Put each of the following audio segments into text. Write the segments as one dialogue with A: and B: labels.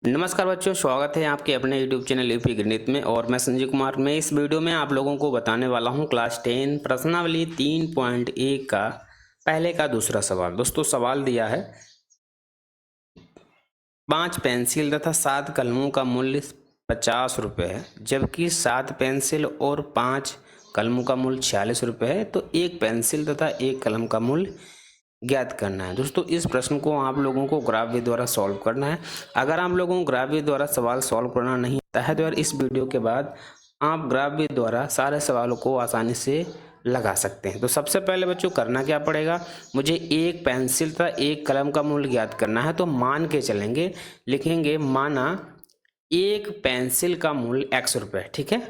A: नमस्कार बच्चों, स्वागत है आपके अपने यूट्यूब चैनल यूपी गणित में। और मैं संजय कुमार। मैं इस वीडियो में आप लोगों को बताने वाला हूं क्लास 10 प्रश्नावली 3.1 का पहले का दूसरा सवाल। दोस्तों, सवाल दिया है 5 पेंसिल तथा 7 कलमों का मूल्य 50 रुपये है, जबकि 7 पेंसिल और 5 कलमों का मूल्य 46 रुपये है। तो एक पेंसिल तथा एक कलम का मूल्य ज्ञात करना है। दोस्तों, इस प्रश्न को आप लोगों को ग्राफ द्वारा सॉल्व करना है। अगर आप लोगों को ग्राफ द्वारा सवाल सॉल्व करना नहीं आता है तो यार इस वीडियो के बाद आप ग्राफ द्वारा सारे सवालों को आसानी से लगा सकते हैं। तो सबसे पहले बच्चों करना क्या पड़ेगा, मुझे एक पेंसिल तथा एक कलम का मूल्य ज्ञात करना है। तो मान के चलेंगे, लिखेंगे माना एक पेंसिल का मूल्य x रुपये। ठीक है,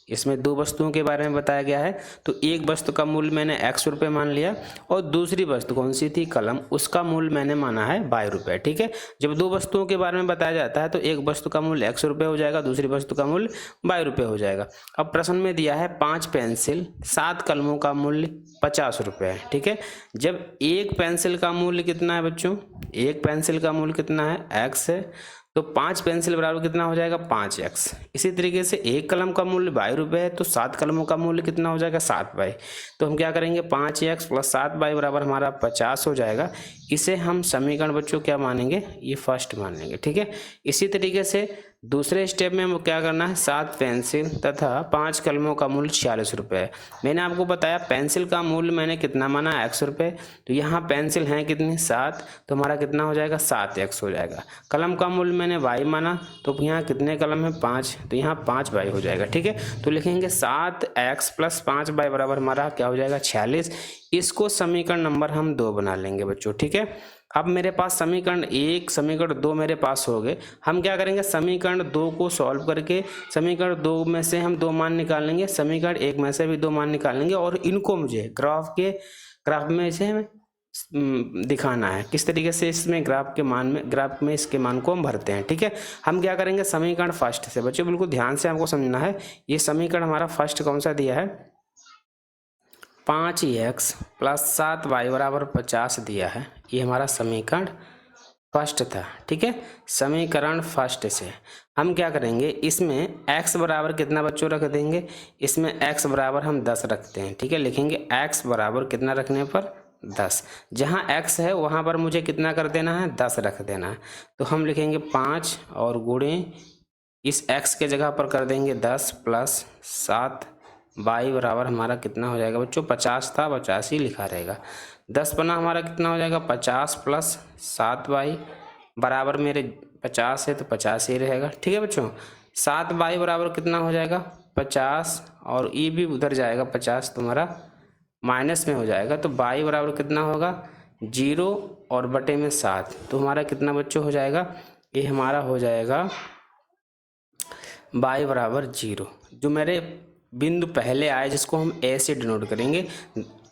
A: इसमें दो वस्तुओं के बारे में बताया गया है। तो एक वस्तु का मूल्य मैंने x रुपये मान लिया और दूसरी वस्तु कौन सी थी, कलम, उसका मूल्य मैंने माना है y रुपये। ठीक है, जब दो वस्तुओं के बारे में बताया जाता है तो एक वस्तु का मूल्य x रुपये हो जाएगा, दूसरी वस्तु का मूल्य y रुपये हो जाएगा। अब प्रश्न में दिया है 5 पेंसिल 7 कलमों का मूल्य 50 रुपये है। ठीक है, जब एक पेंसिल का मूल्य कितना है बच्चों, एक पेंसिल का मूल्य कितना है, x है, तो 5 पेंसिल बराबर कितना हो जाएगा, 5x। इसी तरीके से एक कलम का मूल्य y रुपये है तो 7 कलमों का मूल्य कितना हो जाएगा, 7y। तो हम क्या करेंगे, 5x प्लस 7y बराबर हमारा 50 हो जाएगा। इसे हम समीकरण बच्चों क्या मानेंगे, ये फर्स्ट मान लेंगे। ठीक है, इसी तरीके से दूसरे स्टेप में हम क्या करना है, 7 पेंसिल तथा 5 कलमों का मूल्य 46 रुपये है। मैंने आपको बताया पेंसिल का मूल्य मैंने कितना माना, x रुपये। तो यहाँ पेंसिल हैं कितनी, 7, तो हमारा कितना हो जाएगा, 7x हो जाएगा। कलम का मूल्य मैंने y माना, तो यहाँ कितने कलम है, 5, तो यहाँ 5y हो जाएगा। ठीक है, तो लिखेंगे 7x प्लस 5y बराबर हमारा क्या हो जाएगा, 46। इसको समीकरण नंबर हम 2 बना लेंगे बच्चों। ठीक है, अब मेरे पास समीकरण 1 समीकरण 2 मेरे पास हो गए। हम क्या करेंगे, समीकरण 2 को सॉल्व करके समीकरण 2 में से हम 2 मान निकालेंगे, समीकरण 1 में से भी 2 मान निकालेंगे और इनको मुझे ग्राफ में से दिखाना है किस तरीके से इसमें ग्राफ में इसके मान को हम भरते हैं। ठीक है, हम क्या करेंगे, समीकरण फर्स्ट से बच्चों बिल्कुल ध्यान से हमको समझना है। ये समीकरण हमारा फर्स्ट कौन सा दिया है, 5x प्लस 7y बराबर 50 दिया है। ये हमारा समीकरण फर्स्ट था। ठीक है, समीकरण फर्स्ट से हम क्या करेंगे, इसमें x बराबर कितना बच्चों रख देंगे, इसमें x बराबर हम 10 रखते हैं। ठीक है, लिखेंगे x बराबर कितना रखने पर, 10। जहाँ x है वहाँ पर मुझे कितना कर देना है, 10 रख देना है। तो हम लिखेंगे 5 और गुणे इस x के जगह पर कर देंगे 10 प्लस 7 y बराबर हमारा कितना हो जाएगा बच्चों, 50 था, 50 ही लिखा रहेगा। 10 पन्ना हमारा कितना हो जाएगा, 50 प्लस 7y बराबर मेरे 50 है तो 50 ही रहेगा। ठीक है बच्चों, 7y बराबर कितना हो जाएगा, 50, और ये भी उधर जाएगा 50, तुम्हारा माइनस में हो जाएगा। तो y बराबर कितना होगा, 0 और बटे में 7, तो हमारा कितना बच्चों हो जाएगा, ये हमारा हो जाएगा y बराबर 0। जो मेरे बिंदु पहले आए जिसको हम a से डिनोट करेंगे,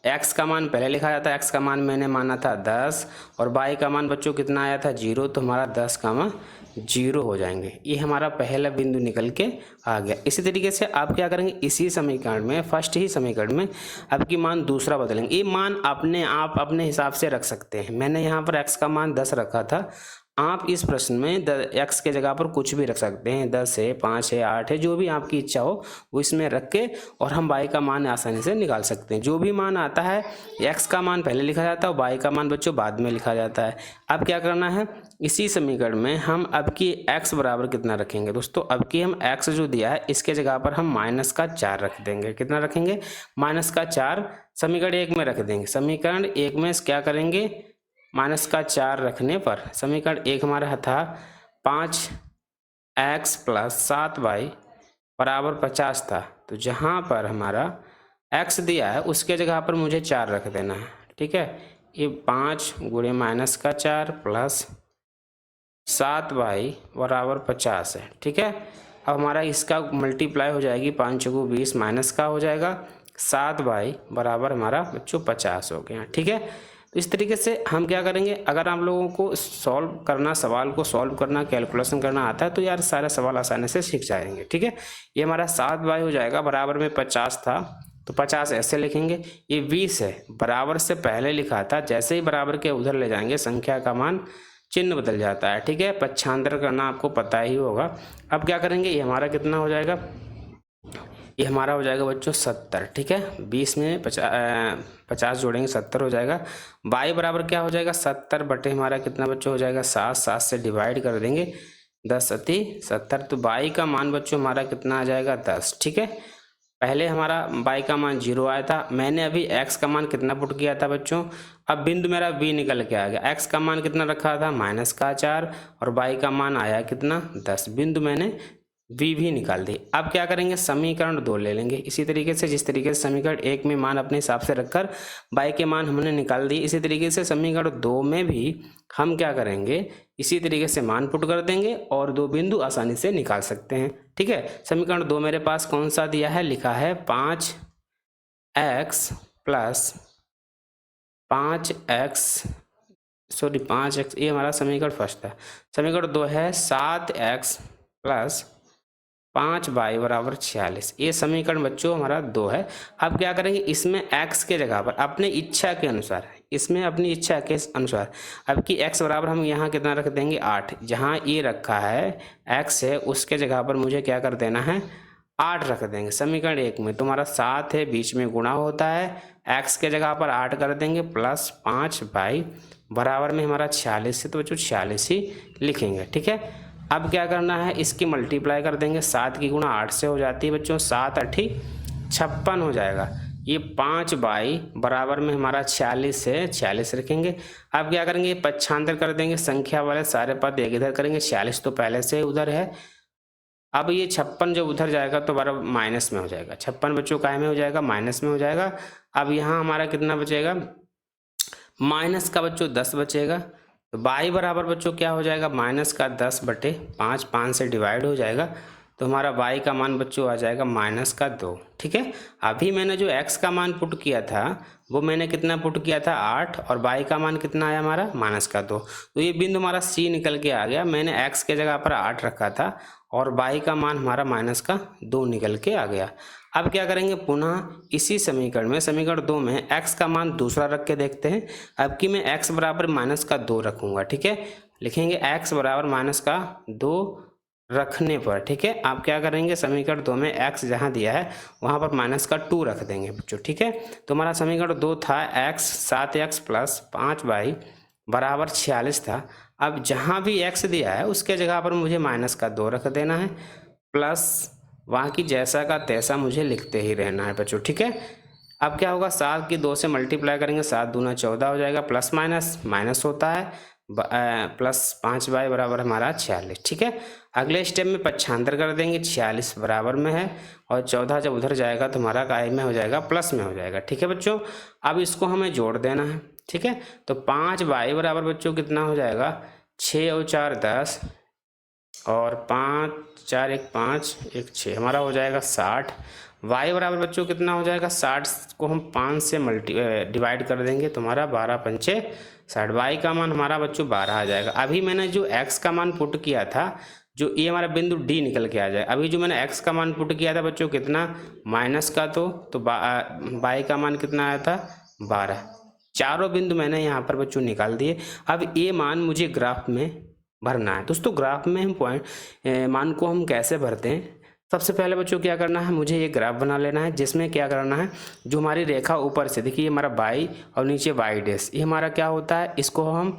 A: x का मान पहले लिखा जाता है, x का मान मैंने माना था 10 और y का मान बच्चों कितना आया था, 0, तो हमारा 10 का मान 0 हो जाएंगे। ये हमारा पहला बिंदु निकल के आ गया। इसी तरीके से आप क्या करेंगे, इसी समीकरण में फर्स्ट ही समीकरण में आपकी मान दूसरा बदलेंगे। ये मान आप अपने हिसाब से रख सकते हैं। मैंने यहाँ पर x का मान 10 रखा था, आप इस प्रश्न में x के जगह पर कुछ भी रख सकते हैं, 10 है, 5 है, 8 है, जो भी आपकी इच्छा हो वो इसमें रख के और हम y का मान आसानी से निकाल सकते हैं। जो भी मान आता है x का मान पहले लिखा जाता है और y का मान बच्चों बाद में लिखा जाता है। अब क्या करना है, इसी समीकरण में हम अब की x बराबर कितना रखेंगे दोस्तों, अब की हम x जो दिया है इसके जगह पर हम -4 रख देंगे। कितना रखेंगे, -4 समीकरण 1 में रख देंगे। समीकरण 1 में क्या करेंगे, -4 रखने पर समीकरण 1 हमारा था 5x प्लस 7y बराबर 50 था। तो जहाँ पर हमारा x दिया है उसके जगह पर मुझे 4 रख देना है। ठीक है, ये 5 गुणे -4 प्लस 7y बराबर 50 है। ठीक है, अब हमारा इसका मल्टीप्लाई हो जाएगी, 5 चौको 20 माइनस का हो जाएगा, 7y बराबर हमारा बच्चों 50 हो गया। ठीक है, तो इस तरीके से हम क्या करेंगे, अगर आप लोगों को सॉल्व करना, सवाल को सॉल्व करना, कैलकुलेशन करना आता है तो यार सारे सवाल आसानी से सीख जाएंगे। ठीक है, ये हमारा 7y हो जाएगा, बराबर में 50 था तो 50 ऐसे लिखेंगे। ये 20 है, बराबर से पहले लिखा था, जैसे ही बराबर के उधर ले जाएंगे संख्या का मान चिन्ह बदल जाता है, ठीक है। पक्षांतर करना आपको पता ही होगा। अब क्या करेंगे, ये हमारा कितना हो जाएगा, ये हमारा हो जाएगा बच्चों 70, ठीक है। 20 में 50 जोड़ेंगे 70 हो जाएगा। y बराबर क्या हो जाएगा, 70 बटे हमारा कितना बच्चों हो जाएगा 7, 7 से डिवाइड कर देंगे 10 अति 70। तो y का मान बच्चों हमारा कितना आ जाएगा 10, ठीक है। पहले हमारा y का मान 0 आया था, मैंने अभी x का मान कितना पुट किया था बच्चों, अब बिंदु मेरा v निकल के आ गया। x का मान कितना रखा था -4 और y का मान आया कितना 10, बिंदु मैंने v भी निकाल दी। अब क्या करेंगे, समीकरण 2 ले लेंगे। इसी तरीके से जिस तरीके से समीकरण 1 में मान अपने हिसाब से रखकर y के मान हमने निकाल दिए, इसी तरीके से समीकरण 2 में भी हम क्या करेंगे, इसी तरीके से मान पुट कर देंगे और 2 बिंदु आसानी से निकाल सकते हैं, ठीक है। समीकरण 2 मेरे पास कौन सा दिया है, लिखा है 5x प्लस 5x, ये हमारा समीकरण फर्स्ट है। समीकरण 2 है 7x प्लस 5y बराबर 46, ये समीकरण बच्चों हमारा 2 है। अब क्या करेंगे, इसमें x के जगह पर अपने इच्छा के अनुसार, इसमें अपनी इच्छा के अनुसार अब की x बराबर हम यहाँ कितना रख देंगे 8, जहाँ ये रखा है x है उसके जगह पर मुझे क्या कर देना है 8 रख देंगे। समीकरण 1 में तुम्हारा 7 है, बीच में गुणा होता है, x के जगह पर 8 कर देंगे प्लस 5y बराबर में हमारा 46 है, तो बच्चों 46 ही लिखेंगे, ठीक है। अब क्या करना है, इसकी मल्टीप्लाई कर देंगे, 7 की गुणा 8 से हो जाती है बच्चों, 7 8 56 हो जाएगा। ये 5y बराबर में हमारा 46 है, 46 रखेंगे। अब क्या करेंगे, पक्षांतर कर देंगे, संख्या वाले सारे पद एक इधर करेंगे, 46 तो पहले से उधर है। अब ये 56 जब उधर जाएगा तो बराबर माइनस में हो जाएगा, 56 बच्चों काय में हो जाएगा, माइनस में हो जाएगा। अब यहाँ हमारा कितना बचेगा, माइनस का बच्चों 10 बचेगा। तो y बराबर बच्चों क्या हो जाएगा, माइनस का 10 बटे 5, 5 से डिवाइड हो जाएगा, तो हमारा y का मान बच्चों आ जाएगा माइनस का 2, ठीक है। अभी मैंने जो x का मान पुट किया था वो मैंने कितना पुट किया था 8, और y का मान कितना आया हमारा माइनस का 2। तो ये बिंदु हमारा c निकल के आ गया, मैंने x के जगह पर 8 रखा था और y का मान हमारा माइनस का 2 निकल के आ गया। अब क्या करेंगे, पुनः इसी समीकरण में समीकरण 2 में x का मान दूसरा रख के देखते हैं। अब कि मैं x बराबर माइनस का 2 रखूंगा, ठीक है। लिखेंगे x बराबर माइनस का 2 रखने पर, ठीक है। आप क्या करेंगे, समीकरण 2 में x जहां दिया है वहां पर माइनस का 2 रख देंगे बच्चों, ठीक है। तो हमारा समीकरण 2 था x 7x प्लस 5y बराबर 46 था। अब जहां भी x दिया है उसके जगह पर मुझे माइनस का 2 रख देना है, प्लस वहाँ की जैसा का तैसा मुझे लिखते ही रहना है बच्चों, ठीक है। अब क्या होगा, 7 की 2 से मल्टीप्लाई करेंगे, 7 दूना 14 हो जाएगा, प्लस माइनस माइनस होता है, प्लस 5y बराबर हमारा 46, ठीक है। अगले स्टेप में पक्षांतर कर देंगे, 46 बराबर में है और 14 जब उधर जाएगा तो हमारा काय में हो जाएगा, प्लस में हो जाएगा, ठीक है बच्चों। अब इसको हमें जोड़ देना है, ठीक है। तो 5y बराबर बच्चों कितना हो जाएगा, 6 और 4 10 और 5 4 1 5 1 6, हमारा हो जाएगा 60। y बराबर बच्चों कितना हो जाएगा, 60 को हम 5 से डिवाइड कर देंगे तो हमारा 12 पंचे 60, y का मान हमारा बच्चों 12 आ जाएगा। अभी मैंने जो x का मान पुट किया था, जो ये हमारा बिंदु d निकल के आ जाए, अभी जो मैंने x का मान पुट किया था बच्चों कितना माइनस का, तो y का मान कितना आया था 12। चारों बिंदु मैंने यहाँ पर बच्चों निकाल दिए। अब ये मान मुझे ग्राफ में भरना है। दोस्तों ग्राफ में हम मान को हम कैसे भरते हैं, सबसे पहले बच्चों क्या करना है, मुझे ये ग्राफ बना लेना है जिसमें क्या करना है, जो हमारी रेखा ऊपर से देखिए हमारा y और नीचे y डैश, ये हमारा क्या होता है, इसको हम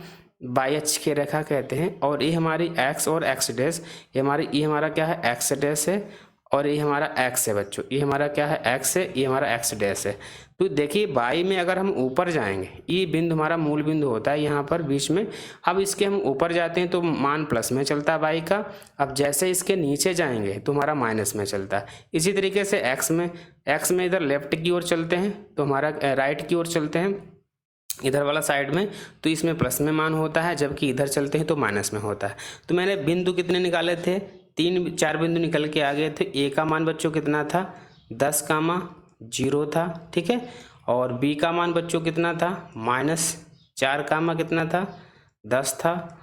A: y अक्ष की रेखा कहते हैं, और ये हमारी x और x डैश, ये हमारा क्या है x डैश है, और ये हमारा x है बच्चों, ये हमारा क्या है x है, ये हमारा x डैश है। तो देखिए y में अगर हम ऊपर जाएंगे, ये बिंदु हमारा मूल बिंदु होता है यहाँ पर बीच में, अब इसके हम ऊपर जाते हैं तो मान प्लस में चलता है y का, अब जैसे इसके नीचे जाएंगे तो हमारा माइनस में चलता है। इसी तरीके से x में इधर लेफ्ट की ओर चलते हैं तो हमारा राइट की ओर चलते हैं इधर वाला साइड में, तो इसमें प्लस में मान होता है, जबकि इधर चलते हैं तो माइनस में होता है। तो मैंने बिंदु कितने निकाले थे, 3 4 बिंदु निकल के आ गए थे। a का मान बच्चों कितना था 10,0 था, ठीक है, और b का मान बच्चों कितना था -4 कितना था 10 था।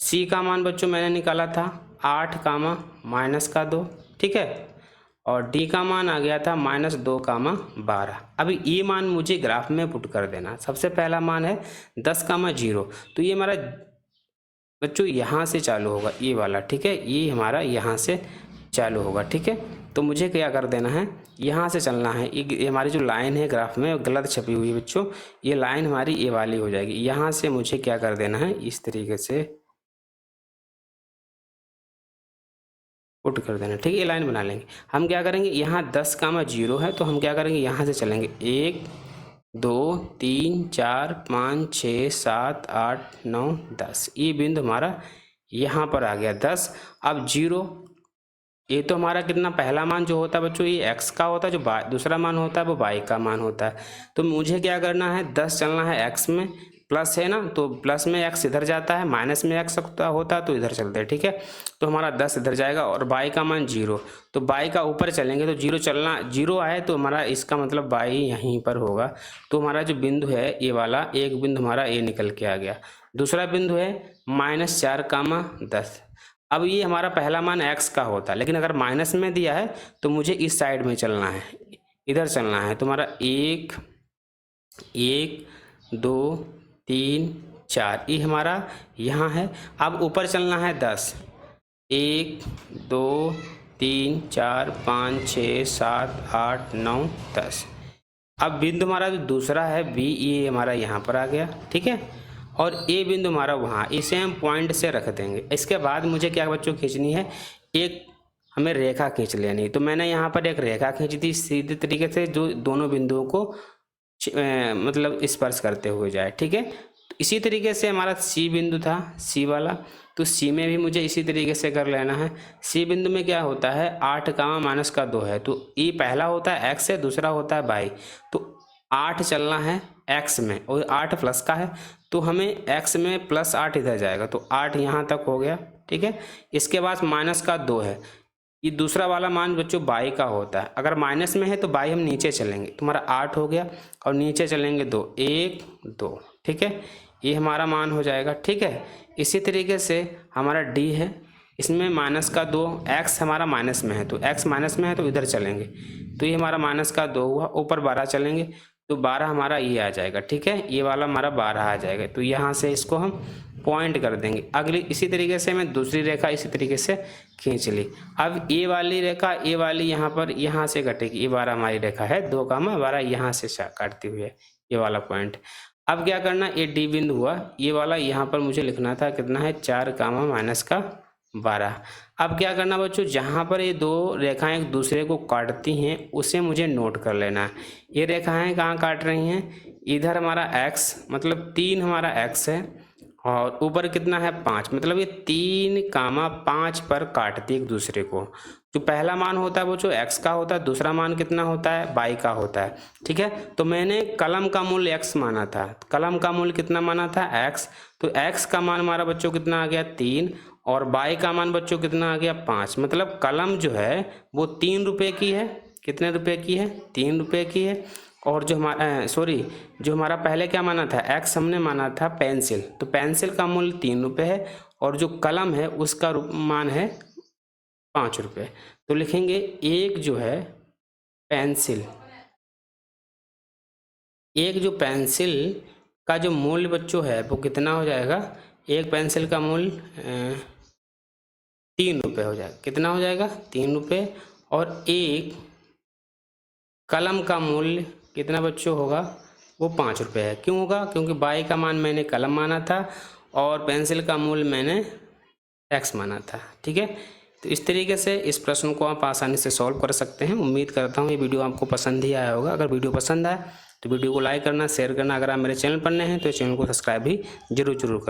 A: c का मान बच्चों मैंने निकाला था 8 -2, ठीक है, और d का मान आ गया था -2 12। अभी ये मान मुझे ग्राफ में पुट कर देना। सबसे पहला मान है 10,0, तो ये हमारा बच्चों यहाँ से चालू होगा ये वाला, ठीक है, ये हमारा यहाँ से चालू होगा, ठीक है। तो मुझे क्या कर देना है, यहाँ से चलना है। ये हमारी जो लाइन है ग्राफ में गलत छपी हुई है बच्चों, ये लाइन हमारी ये वाली हो जाएगी। यहाँ से मुझे क्या कर देना है, इस तरीके से पुट कर देना, ठीक है। ये लाइन बना लेंगे। हम क्या करेंगे, यहाँ 10,0 है, तो हम क्या करेंगे, यहाँ से चलेंगे 1 2 3 4 5 6 7 8 9 10। ये बिंदु हमारा यहाँ पर आ गया 10। अब 0, ये तो हमारा कितना पहला मान जो होता है बच्चों, ये x का होता है, जो दूसरा मान होता है वो y का मान होता है। तो मुझे क्या करना है, 10 चलना है x में, प्लस है ना, तो प्लस में x इधर जाता है, माइनस में x होता है तो इधर चलते हैं, ठीक है। तो हमारा 10 इधर जाएगा और y का मान 0, तो y का ऊपर चलेंगे तो 0 चलना, 0 आए तो हमारा इसका मतलब y यहीं पर होगा। तो हमारा जो बिंदु है ये वाला, एक बिंदु हमारा ये निकल के आ गया। दूसरा बिंदु है -4,10। अब ये हमारा पहला मान x का होता है, लेकिन अगर माइनस में दिया है तो मुझे इस साइड में चलना है, इधर चलना है। तो हमारा 1 2 3 4, ये हमारा यहाँ है। अब ऊपर चलना है 10, 1 2 3 4 5 6 7 8 9 10। अब बिंदु हमारा जो दूसरा है b, ये हमारा यहाँ पर आ गया, ठीक है। और ए बिंदु हमारा वहाँ, इसे हम पॉइंट से रख देंगे। इसके बाद मुझे क्या बच्चों खींचनी है, एक हमें रेखा खींच लेनी। तो मैंने यहाँ पर एक रेखा खींच दी सीधे तरीके से, जो दोनों बिंदुओं को मतलब स्पर्श करते हुए जाए, ठीक है। इसी तरीके से हमारा सी बिंदु था, सी वाला, तो सी में भी मुझे इसी तरीके से कर लेना है। सी बिंदु में क्या होता है, 8,-2 है, तो ये पहला होता है x है, दूसरा होता है y। तो 8 चलना है x में और 8 प्लस का है, तो हमें x में +8 इधर जाएगा, तो 8 यहाँ तक हो गया, ठीक है। इसके बाद -2 है, ये दूसरा वाला मान बच्चों y का होता है। अगर माइनस में है तो y हम नीचे चलेंगे, तुम्हारा 8 हो गया, और नीचे चलेंगे 2, 1 2, ठीक है। ये हमारा मान हो जाएगा, ठीक है। इसी तरीके से हमारा d है, इसमें -2, x हमारा माइनस में है, तो x माइनस में है तो इधर चलेंगे, तो ये हमारा -2 हुआ। ऊपर 12 चलेंगे तो 12 हमारा ये आ जाएगा, ठीक है। ये वाला हमारा 12 आ जाएगा, तो यहाँ से इसको हम पॉइंट कर देंगे। अगली इसी तरीके से मैं दूसरी रेखा इसी तरीके से खींच ली। अब ये वाली रेखा, ये वाली यहाँ पर यहाँ से कटेगी, ये 12 हमारी रेखा है, 2,12 यहाँ से काटती हुई है ये वाला पॉइंट। अब क्या करना, ये डी बिंदु हुआ, ये वाला यहाँ पर मुझे लिखना था, कितना है 4,-12। अब क्या करना बच्चों, जहाँ पर ये दो रेखाएं एक दूसरे को काटती हैं उसे मुझे नोट कर लेना है। ये रेखाएं कहाँ काट रही हैं, इधर हमारा x मतलब 3 हमारा x है, और ऊपर कितना है 5, मतलब ये 3,5 पर काटती एक दूसरे को। जो पहला मान होता है वो जो x का होता है, दूसरा मान कितना होता है y का होता है, ठीक है। तो मैंने कलम का मूल्य x माना था, कलम का मूल्य कितना माना था x, तो x का मान हमारा बच्चों कितना आ गया 3, और y का मान बच्चों कितना आ गया 5। मतलब कलम जो है वो 3 रुपये की है, कितने रुपए की है 3 रुपये की है। और जो हमारा जो हमारा पहले क्या माना था, x हमने माना था पेंसिल, तो पेंसिल का मूल्य 3 रुपये है, और जो कलम है उसका मान है 5 रुपये। तो लिखेंगे एक जो है पेंसिल, एक जो पेंसिल का जो मूल्य बच्चों है वो कितना हो जाएगा, एक पेंसिल का मूल्य 3 रुपये हो जाएगा, कितना हो जाएगा 3 रुपये। और एक कलम का मूल्य कितना बच्चों होगा, वो 5 रुपये है। क्यों होगा, क्योंकि y का मान मैंने कलम माना था और पेंसिल का मूल्य मैंने x माना था, ठीक है। तो इस तरीके से इस प्रश्न को आप आसानी से सॉल्व कर सकते हैं। उम्मीद करता हूँ ये वीडियो आपको पसंद ही आया होगा। अगर वीडियो पसंद आए तो वीडियो को लाइक करना, शेयर करना। अगर आप मेरे चैनल पर नए हैं तो चैनल को सब्सक्राइब भी जरूर करें।